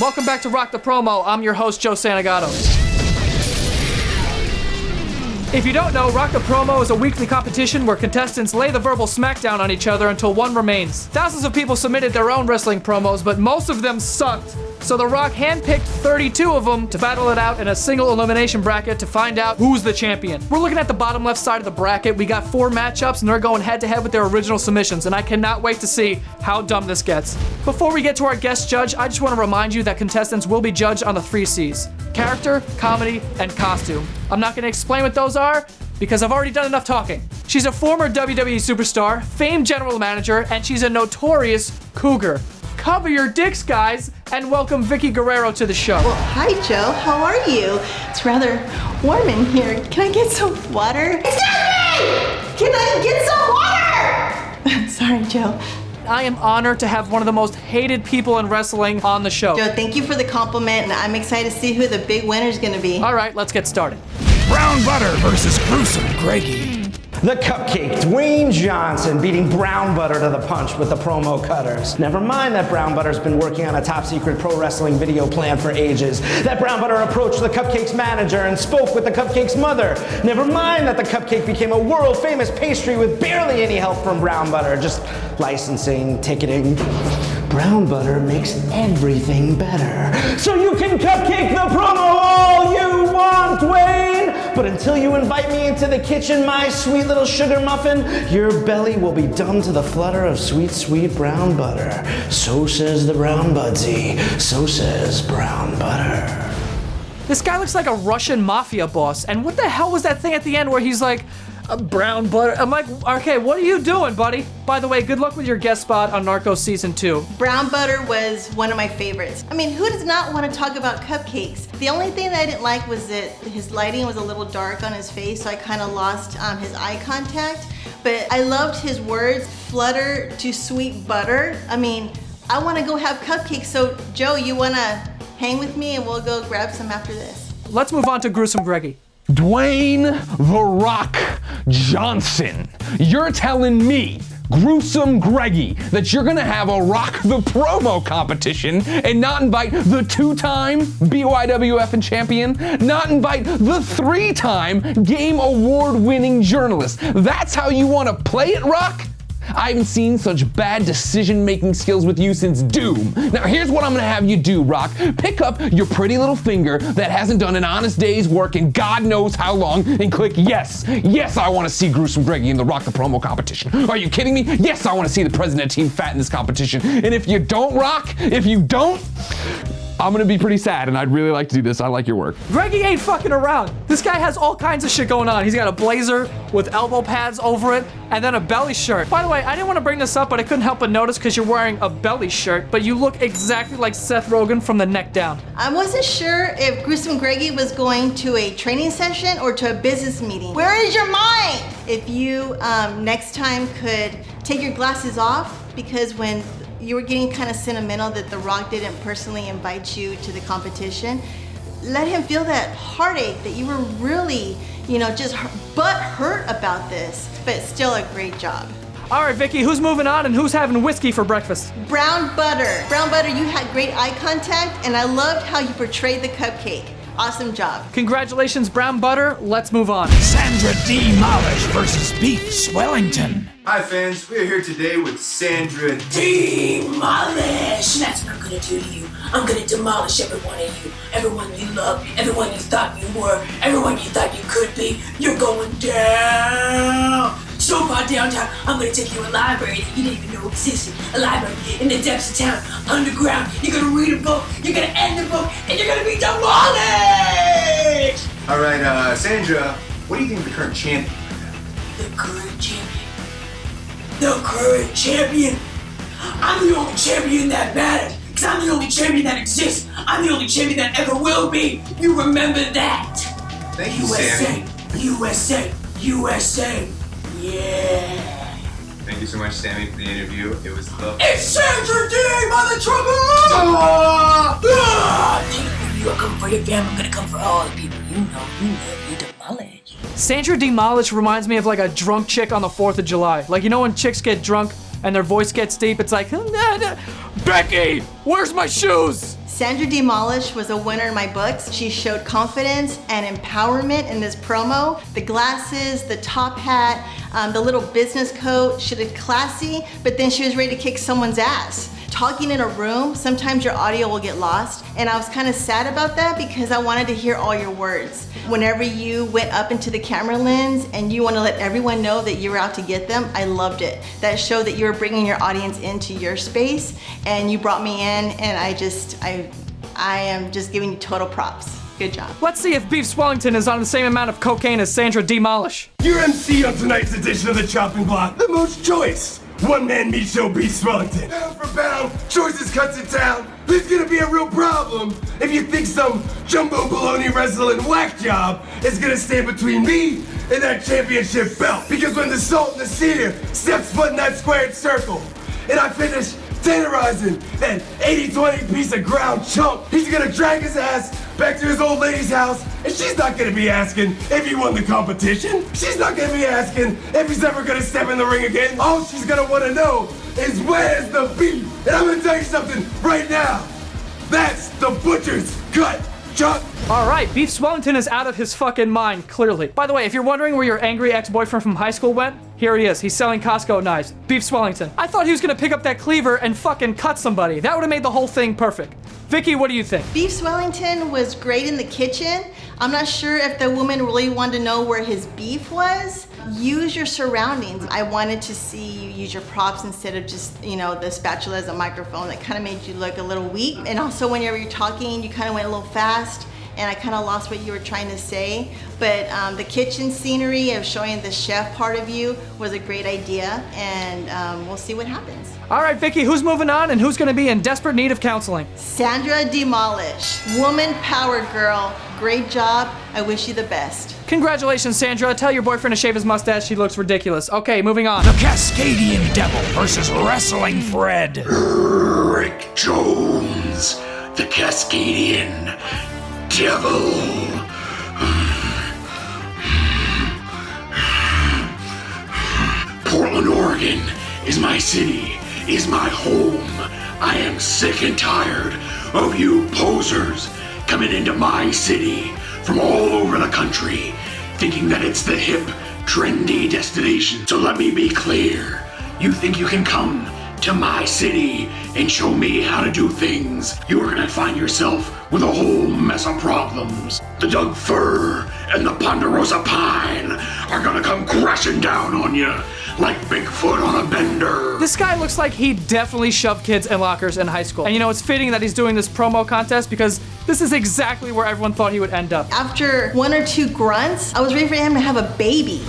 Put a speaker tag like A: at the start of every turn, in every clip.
A: Welcome back to Rock the Promo. I'm your host, Joe Santagato. If you don't know, Rock the Promo is a weekly competition where contestants lay the verbal smackdown on each other until one remains. Thousands of people submitted their own wrestling promos, but most of them sucked. So The Rock handpicked 32 of them to battle it out in a single elimination bracket to find out who's the champion. We're looking at the bottom left side of the bracket. We got 4 matchups and they're going head to head with their original submissions, and I cannot wait to see how dumb this gets. Before we get to our guest judge, I just want to remind you that contestants will be judged on the 3 C's: character, comedy, and costume. I'm not going to explain what those are because I've already done enough talking. She's a former WWE superstar, famed general manager, and she's a notorious cougar. Cover your dicks, guys, and welcome Vickie Guerrero to the show.
B: Well, hi, Joe. How are you? It's rather warm in here. Can I get some water? Excuse me! Can I get some water? Sorry, Joe.
A: I am honored to have one of the most hated people in wrestling on the show.
B: Joe, thank you for the compliment, and I'm excited to see who the big winner is going to be.
A: All right, let's get started.
C: Brown Butter versus Gruesome Greggy.
D: The Cupcake, Dwayne Johnson beating Brown Butter to the punch with the promo cutters. Never mind that Brown Butter's been working on a top secret pro wrestling video plan for ages. That Brown Butter approached the Cupcake's manager and spoke with the Cupcake's mother. Never mind that the Cupcake became a world famous pastry with barely any help from Brown Butter, just licensing, ticketing. Brown Butter makes everything better. So you can cupcake the promo all you want, Dwayne! But until you invite me into the kitchen, my sweet little sugar muffin, your belly will be dumb to the flutter of sweet, sweet brown butter. So says the Brown Budsy. So says Brown Butter.
A: This guy looks like a Russian mafia boss, and what the hell was that thing at the end where he's like, Brown Butter? I'm like, okay, what are you doing, buddy? By the way, good luck with your guest spot on Narcos Season 2.
B: Brown Butter was one of my favorites. I mean, who does not want to talk about cupcakes? The only thing that I didn't like was that his lighting was a little dark on his face, so I kind of lost his eye contact. But I loved his words, flutter to sweet butter. I mean, I want to go have cupcakes, so Joe, you want to hang with me and we'll go grab some after this?
A: Let's move on to Gruesome Greggy.
C: Dwayne The Rock Johnson. You're telling me, Gruesome Greggy, that you're gonna have a Rock the Promo competition and not invite the 2-time BYWF and champion, not invite the 3-time Game Award-winning journalist. That's how you wanna play it, Rock? I haven't seen such bad decision-making skills with you since Doom. Now here's what I'm gonna have you do, Rock. Pick up your pretty little finger that hasn't done an honest day's work in God knows how long and click yes. Yes, I wanna see Gruesome Greggy in the Rock the Promo competition. Are you kidding me? Yes, I wanna see the president of Team Fat in this competition. And if you don't, Rock, if you don't, I'm gonna be pretty sad, and I'd really like to do this. I like your work.
A: Greggy ain't fucking around. This guy has all kinds of shit going on. He's got a blazer with elbow pads over it, and then a belly shirt. By the way, I didn't want to bring this up, but I couldn't help but notice because you're wearing a belly shirt, but you look exactly like Seth Rogen from the neck down.
B: I wasn't sure if Gruesome Greggy was going to a training session or to a business meeting. Where is your mind? If you next time could take your glasses off, because when you were getting kind of sentimental that The Rock didn't personally invite you to the competition, let him feel that heartache that you were really, just butt hurt about this, but still a great job.
A: All right, Vickie, who's moving on and who's having whiskey for breakfast?
B: Brown Butter. Brown Butter, you had great eye contact, and I loved how you portrayed the cupcake. Awesome job.
A: Congratulations, Brown Butter. Let's move on.
C: Sandra Deemolish versus Beef Swellington.
E: Hi fans, we are here today with Sandra
F: Demolish! That's what I'm gonna do to you. I'm gonna demolish every one of you. Everyone you love, everyone you thought you were, everyone you thought you could be. You're going down! So far downtown, I'm gonna take you to a library that you didn't even know existed. A library in the depths of town, underground. You're gonna read a book, you're gonna end the book, and you're gonna be demolished!
E: Alright, Sandra, what do you think of the current champion?
F: The current champion? The current champion? I'm the only champion that matters, because I'm the only champion that exists. I'm the only champion that ever will be. You remember that?
E: Thank you,
F: USA,
E: Sammy.
F: USA, USA, yeah.
E: Thank you so much, Sammy, for the interview. It was lovely.
F: It's Sandra D by the trumpet! You're coming for your family, I'm gonna come for all the people you demolish.
A: Sandra Deemolish reminds me of like a drunk chick on the 4th of July. Like, when chicks get drunk and their voice gets deep, it's like, Becky, where's my shoes?
B: Sandra Deemolish was a winner in my books. She showed confidence and empowerment in this promo. The glasses, the top hat, the little business coat. She did classy, but then she was ready to kick someone's ass. Talking in a room, sometimes your audio will get lost, and I was kind of sad about that because I wanted to hear all your words. Whenever you went up into the camera lens and you want to let everyone know that you were out to get them, I loved it. That showed that you were bringing your audience into your space, and you brought me in, and I am just giving you total props. Good job.
A: Let's see if Beef Swellington is on the same amount of cocaine as Sandra Deemolish.
G: Your MC on tonight's edition of the Chopping Block, the most choice. One-man meat show beats Wellington. Pound for pound, choices cuts in town. There's gonna be a real problem if you think some jumbo baloney wrestling whack job is gonna stand between me and that championship belt. Because when the Salt and the Seer steps foot in that squared circle, and I finish tenderizing that 80-20 piece of ground chunk, he's gonna drag his ass back to his old lady's house, and she's not gonna be asking if he won the competition. She's not gonna be asking if he's ever gonna step in the ring again. All she's gonna wanna know is where's the beef? And I'm gonna tell you something right now. That's the butcher's cut, Chuck.
A: All right, Beef Swellington is out of his fucking mind, clearly. By the way, if you're wondering where your angry ex-boyfriend from high school went, here he is. He's selling Costco knives. Beef Swellington. I thought he was gonna pick up that cleaver and fucking cut somebody. That would have made the whole thing perfect. Vickie, what do you think?
B: Beef Swellington was great in the kitchen. I'm not sure if the woman really wanted to know where his beef was. Use your surroundings. I wanted to see you use your props instead of just, the spatula as a microphone. That kind of made you look a little weak. And also whenever you're talking, you kind of went a little fast, and I kind of lost what you were trying to say. But the kitchen scenery of showing the chef part of you was a great idea, and we'll see what happens.
A: All right, Vickie, who's moving on and who's gonna be in desperate need of counseling?
B: Sandra Deemolish, woman power girl. Great job. I wish you the best.
A: Congratulations, Sandra. Tell your boyfriend to shave his mustache. He looks ridiculous. Okay, moving on.
H: The Cascadian Devil versus Wrestling Fred.
I: Rick Jones, the Cascadian Devil. Portland, Oregon is my city, is my home. I am sick and tired of you posers coming into my city from all over the country, thinking that it's the hip, trendy destination. So let me be clear. You think you can come to my city and show me how to do things? You are gonna find yourself with a whole mess of problems. The Doug Fir and the Ponderosa Pine are gonna come crashing down on you like Bigfoot on a bender.
A: This guy looks like he definitely shoved kids in lockers in high school. And it's fitting that he's doing this promo contest because this is exactly where everyone thought he would end up.
B: After one or two grunts, I was ready for him to have a baby.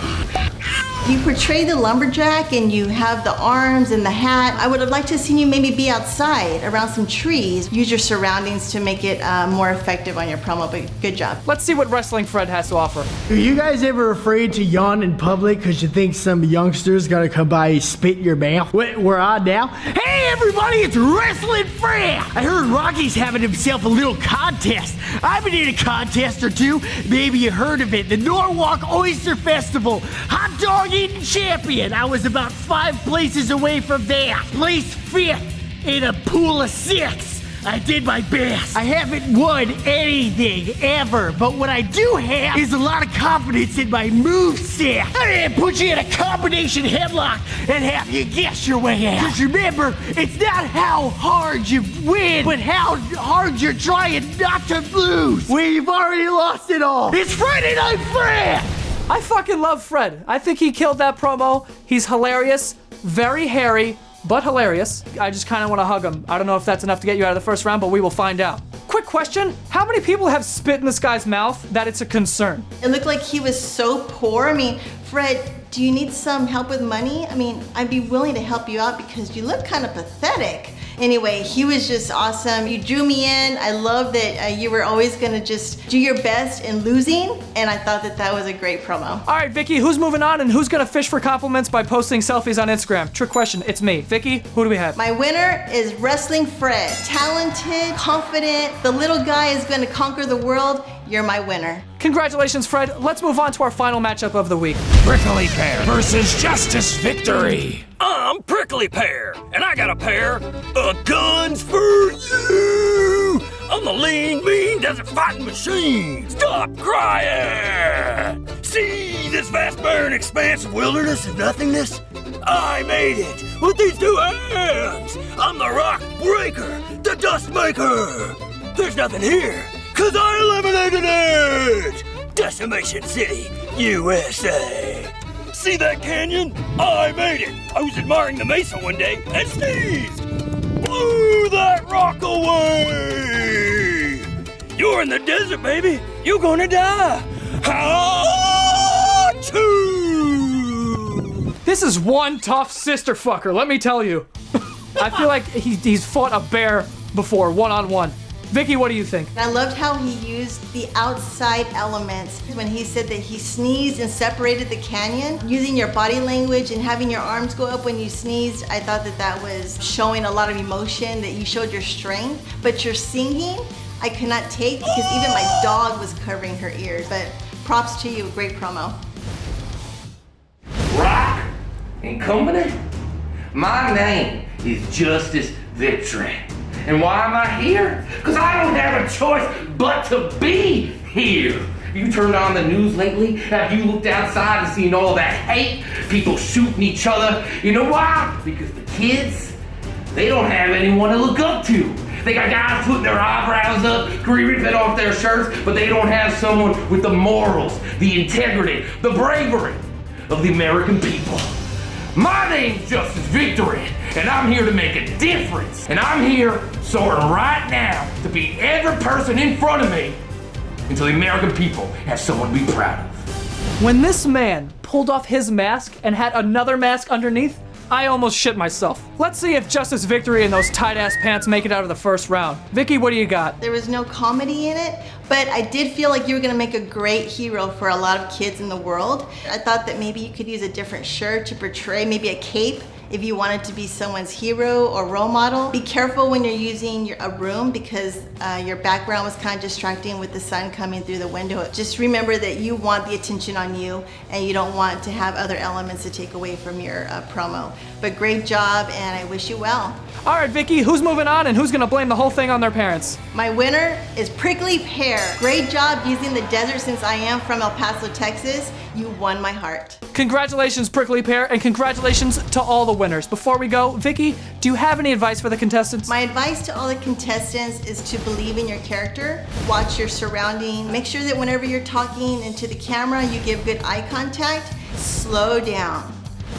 B: You portray the lumberjack and you have the arms and the hat. I would have liked to have seen you maybe be outside around some trees. Use your surroundings to make it more effective on your promo, but good job.
A: Let's see what Wrestling Fred has to offer.
J: Are you guys ever afraid to yawn in public because you think some youngster's gonna come by and spit in your mouth? We're on now. Hey everybody, it's Wrestling Fred! I heard Rocky's having himself a little contest. I've been in a contest or two. Maybe you heard of it. The Norwalk Oyster Festival. Hot dog eating champion. I was about 5 places away from that. Placed 5th in a pool of 6. I did my best. I haven't won anything ever, but what I do have is a lot of confidence in my moveset. I didn't put you in a combination headlock and have you guess your way out. Just remember, it's not how hard you win, but how hard you're trying not to lose. We've already lost it all. It's Friday Night Fred!
A: I fucking love Fred. I think he killed that promo. He's hilarious, very hairy, but hilarious. I just kind of want to hug him. I don't know if that's enough to get you out of the first round, but we will find out. Quick question, how many people have spit in this guy's mouth that it's a concern?
B: It looked like he was so poor. Fred, do you need some help with money? I'd be willing to help you out because you look kind of pathetic. Anyway, he was just awesome. You drew me in. I love that you were always gonna just do your best in losing, and I thought that was a great promo.
A: All right, Vickie, who's moving on and who's gonna fish for compliments by posting selfies on Instagram? Trick question, it's me. Vickie, who do we have?
B: My winner is Wrestling Fred. Talented, confident, the little guy is gonna conquer the world. You're my winner.
A: Congratulations, Fred. Let's move on to our final matchup of the week.
H: Prickly Pear versus Justine Victory.
K: I'm Prickly Pear, and I got a pair of guns for you.
H: I'm the lean, mean desert fighting machine. Stop crying! See this vast barren expanse of wilderness and nothingness? I made it with these two hands. I'm the rock breaker, the dust maker. There's nothing here, 'cause I eliminated it. Decimation City, USA. See that canyon? I made it. I was admiring the mesa one day and sneezed. Blew that rock away. You're in the desert, baby. You're gonna die. Achoo!
A: This is one tough sister fucker, let me tell you. I feel like he's fought a bear before, one-on-one. Vickie, what do you think?
B: I loved how he used the outside elements when he said that he sneezed and separated the canyon. Using your body language and having your arms go up when you sneezed, I thought that that was showing a lot of emotion, that you showed your strength. But your singing, I could not take because even my dog was covering her ears. But props to you, great promo.
K: Rock and company? My name is Justine Victory. And why am I here? Because I don't have a choice but to be here. Have you turned on the news lately? Have you looked outside and seen all that hate? People shooting each other. You know why? Because the kids, they don't have anyone to look up to. They got guys putting their eyebrows up, ripping off their shirts, but they don't have someone with the morals, the integrity, the bravery of the American people. My name's Justine Victory, and I'm here to make a difference. And I'm here, soaring right now, to beat every person in front of me until the American people have someone to be proud of.
A: When this man pulled off his mask and had another mask underneath, I almost shit myself. Let's see if Justine Victory and those tight-ass pants make it out of the first round. Vickie, what do you got?
B: There was no comedy in it, but I did feel like you were gonna make a great hero for a lot of kids in the world. I thought that maybe you could use a different shirt to portray, maybe a cape, if you wanted to be someone's hero or role model. Be careful when you're using a room because your background was kind of distracting with the sun coming through the window. Just remember that you want the attention on you and you don't want to have other elements to take away from your promo. But great job and I wish you well.
A: All right, Vickie, who's moving on and who's gonna blame the whole thing on their parents?
B: My winner is Prickly Pear. Great job using the desert since I am from El Paso, Texas. You won my heart.
A: Congratulations, Prickly Pear, and congratulations to all the winners. Before we go, Vickie, do you have any advice for the contestants?
B: My advice to all the contestants is to believe in your character, watch your surrounding, make sure that whenever you're talking into the camera, you give good eye contact, slow down.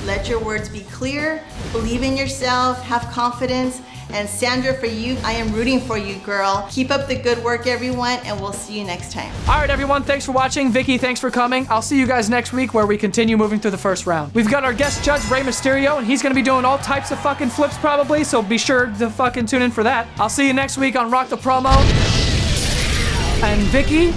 B: Let your words be clear, believe in yourself, have confidence, and Sandra, for you, I am rooting for you, girl. Keep up the good work, everyone, and we'll see you next time.
A: All right, everyone, thanks for watching. Vickie, thanks for coming. I'll see you guys next week where we continue moving through the first round. We've got our guest judge, Rey Mysterio, and he's gonna be doing all types of fucking flips probably, so be sure to fucking tune in for that. I'll see you next week on Rock the Promo. And Vickie,